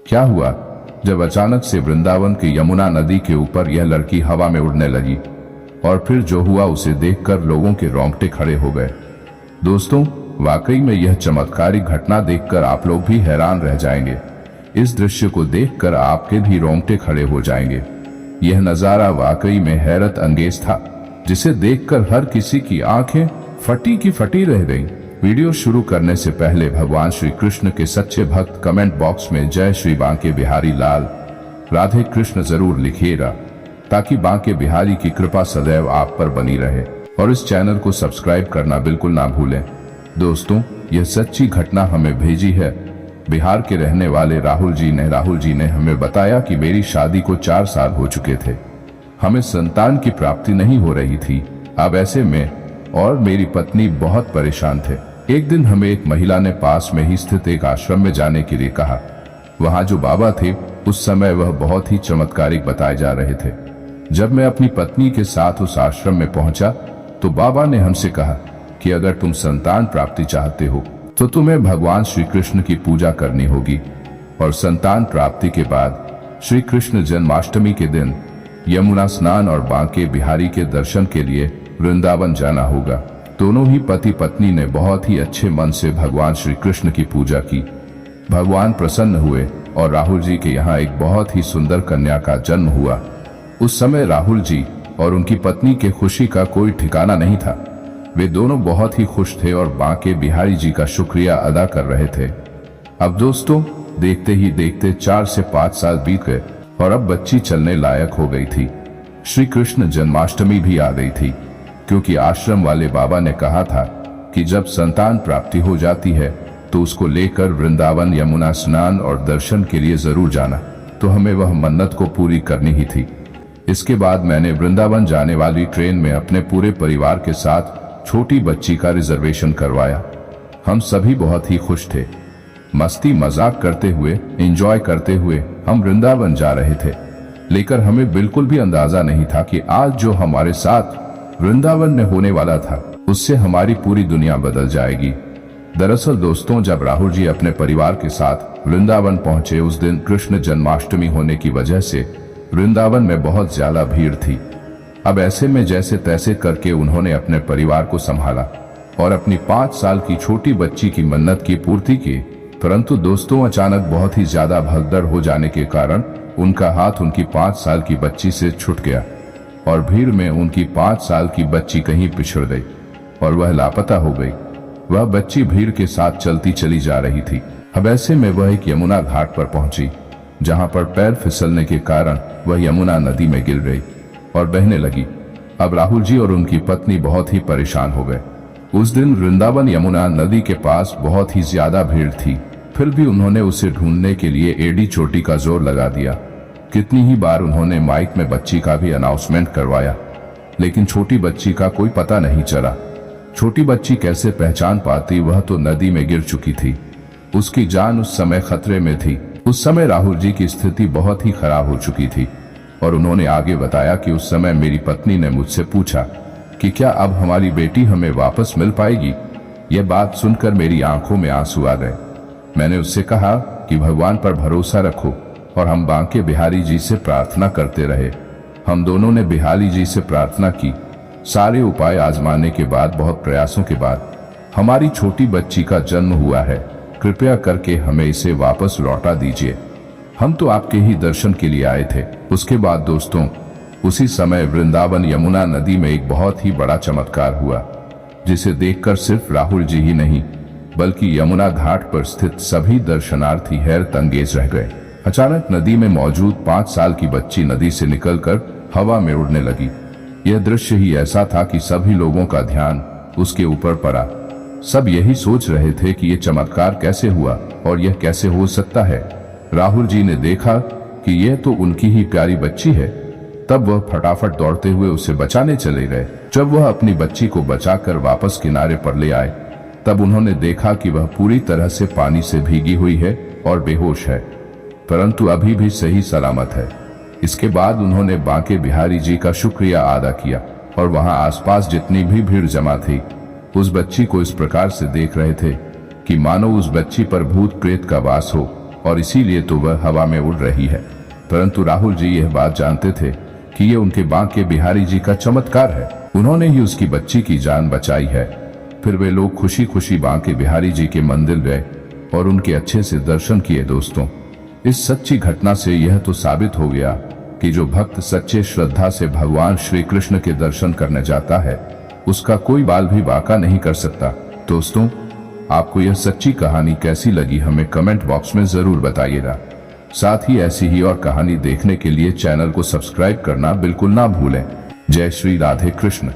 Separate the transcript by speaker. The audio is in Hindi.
Speaker 1: क्या हुआ? जब अचानक से वृंदावन के यमुना नदी के ऊपर यह लड़की हवा में उड़ने लगी और फिर जो हुआ उसे देखकर लोगों के रोंगटे खड़े हो गए। दोस्तों, वाकई में यह चमत्कारी घटना देखकर आप लोग भी हैरान रह जाएंगे। इस दृश्य को देखकर आपके भी रोंगटे खड़े हो जाएंगे। यह नजारा वाकई में हैरत अंगेज था, जिसे देखकर हर किसी की आंखें फटी की फटी रह गईं। वीडियो शुरू करने से पहले भगवान श्री कृष्ण के सच्चे भक्त कमेंट बॉक्स में जय श्री बांके बिहारी लाल राधे कृष्ण जरूर लिखिएगा, ताकि बांके बिहारी की कृपा सदैव आप पर बनी रहे। और इस चैनल को सब्सक्राइब करना बिल्कुल ना भूलें। दोस्तों, यह सच्ची घटना हमें भेजी है बिहार के रहने वाले राहुल जी ने हमें बताया कि मेरी शादी को 4 साल हो चुके थे, हमें संतान की प्राप्ति नहीं हो रही थी। अब ऐसे में और मेरी पत्नी बहुत परेशान थे। एक दिन हमें एक महिला ने पास में ही स्थित एक आश्रम में जाने के लिए कहा। वहां जो बाबा थे उस समय वह बहुत ही चमत्कारिक बताए जा रहे थे। जब मैं अपनी पत्नी के साथ उस आश्रम में पहुंचा तो बाबा ने हमसे कहा कि अगर तुम संतान प्राप्ति चाहते हो तो तुम्हें भगवान श्री कृष्ण की पूजा करनी होगी, और संतान प्राप्ति के बाद श्री कृष्ण जन्माष्टमी के दिन यमुना स्नान और बांके बिहारी के दर्शन के लिए वृंदावन जाना होगा। दोनों ही पति पत्नी ने बहुत ही अच्छे मन से भगवान श्री कृष्ण की पूजा की। भगवान प्रसन्न हुए और राहुल जी के यहाँ एक बहुत ही सुंदर कन्या का जन्म हुआ। उस समय राहुल जी और उनकी पत्नी के खुशी का कोई ठिकाना नहीं था। वे दोनों बहुत ही खुश थे और बांके बिहारी जी का शुक्रिया अदा कर रहे थे। अब दोस्तों, देखते ही देखते 4 से 5 साल बीत गए और अब बच्ची चलने लायक हो गई थी। श्री कृष्ण जन्माष्टमी भी आ गई थी, क्योंकि आश्रम वाले बाबा ने कहा था कि जब संतान प्राप्ति हो जाती है तो उसको लेकर वृंदावन यमुना स्नान और दर्शन के लिए जरूर जाना। तो हमें वह मन्नत को पूरी करनी ही थी। इसके बाद मैंने वृंदावन जाने वाली ट्रेन में अपने पूरे परिवार के साथ छोटी बच्ची का रिजर्वेशन करवाया। हम सभी बहुत ही खुश थे। मस्ती मजाक करते हुए, एंजॉय करते हुए हम वृंदावन जा रहे थे, लेकिन हमें बिल्कुल भी अंदाजा नहीं था कि आज जो हमारे साथ वृंदावन में होने वाला था उससे हमारी पूरी दुनिया बदल जाएगी। दरअसल दोस्तों, जब राहुल जी अपने परिवार के साथ वृंदावन पहुंचे, उस दिन कृष्ण जन्माष्टमी होने की वजह से वृंदावन में बहुत ज्यादा भीड़ थी। अब ऐसे में जैसे तैसे करके उन्होंने अपने परिवार को संभाला और अपनी 5 साल की छोटी बच्ची की मन्नत की पूर्ति की। परंतु दोस्तों, अचानक बहुत ही ज्यादा भगदड़ हो जाने के कारण उनका हाथ उनकी 5 साल की बच्ची से छूट गया और भीड़ में उनकी 5 साल की बच्ची कहीं पिछड़ गई और वह लापता हो गई। वह बच्ची भीड़ के साथ चलती चली जा रही थी। अब ऐसे में वह एक यमुना घाट पर पहुंची, जहां पर पैर फिसलने के कारण वह यमुना नदी में गिर गई और बहने लगी। अब राहुल जी और उनकी पत्नी बहुत ही परेशान हो गए। उस दिन वृंदावन यमुना नदी के पास बहुत ही ज्यादा भीड़ थी, फिर भी उन्होंने उसे ढूंढने के लिए एड़ी चोटी का जोर लगा दिया। कितनी ही बार उन्होंने माइक में बच्ची का भी अनाउंसमेंट करवाया, लेकिन छोटी बच्ची का कोई पता नहीं चला। छोटी बच्ची कैसे पहचान पाती, वह तो नदी में गिर चुकी थी। उसकी जान उस समय खतरे में थी। उस समय राहुल जी की स्थिति बहुत ही खराब हो चुकी थी और उन्होंने आगे बताया कि उस समय मेरी पत्नी ने मुझसे पूछा कि क्या अब हमारी बेटी हमें वापस मिल पाएगी। यह बात सुनकर मेरी आंखों में आंसू आ गए। मैंने उससे कहा कि भगवान पर भरोसा रखो, और हम बांके बिहारी जी से प्रार्थना करते रहे। हम दोनों ने बिहारी जी से प्रार्थना की। सारे उपाय आजमाने के बाद, बहुत प्रयासों के बाद हमारी छोटी बच्ची का जन्म हुआ है। कृपया करके हमें इसे वापस लौटा दीजिए। हम तो आपके ही दर्शन के लिए आए थे। उसके बाद दोस्तों, उसी समय वृंदावन यमुना नदी में एक बहुत ही बड़ा चमत्कार हुआ, जिसे देखकर सिर्फ राहुल जी ही नहीं बल्कि यमुना घाट पर स्थित सभी दर्शनार्थी हैरत अंगेज रह गए। अचानक नदी में मौजूद 5 साल की बच्ची नदी से निकलकर हवा में उड़ने लगी। यह दृश्य ही ऐसा था कि सभी लोगों का ध्यान उसके ऊपर पड़ा। सब यही सोच रहे थे कि यह चमत्कार कैसे हुआ और यह कैसे हो सकता है। राहुल जी ने देखा कि यह तो उनकी ही प्यारी बच्ची है, तब वह फटाफट दौड़ते हुए उसे बचाने चले गए। जब वह अपनी बच्ची को बचाकर वापस किनारे पर ले आए, तब उन्होंने देखा कि वह पूरी तरह से पानी से भीगी हुई है और बेहोश है, परंतु अभी भी सही सलामत है। इसके बाद उन्होंने बांके बिहारी जी का शुक्रिया अदा किया और वहां आसपास जितनी भी भीड़ जमा थी उस बच्ची को इस प्रकार से देख रहे थे कि मानो उस बच्ची पर भूत प्रेत का वास हो और इसीलिए तो वह हवा में उड़ रही है। परंतु राहुल जी यह बात जानते थे कि ये उनके बांके बिहारी जी का चमत्कार है। उन्होंने ही उसकी बच्ची की जान बचाई है। फिर वे लोग खुशी खुशी बांके बिहारी जी के मंदिर गए और उनके अच्छे से दर्शन किए। दोस्तों, इस सच्ची घटना से यह तो साबित हो गया कि जो भक्त सच्चे श्रद्धा से भगवान श्री कृष्ण के दर्शन करने जाता है उसका कोई बाल भी बांका नहीं कर सकता। दोस्तों, आपको यह सच्ची कहानी कैसी लगी हमें कमेंट बॉक्स में जरूर बताइएगा। साथ ही ऐसी ही और कहानी देखने के लिए चैनल को सब्सक्राइब करना बिल्कुल ना भूलें। जय श्री राधे कृष्ण।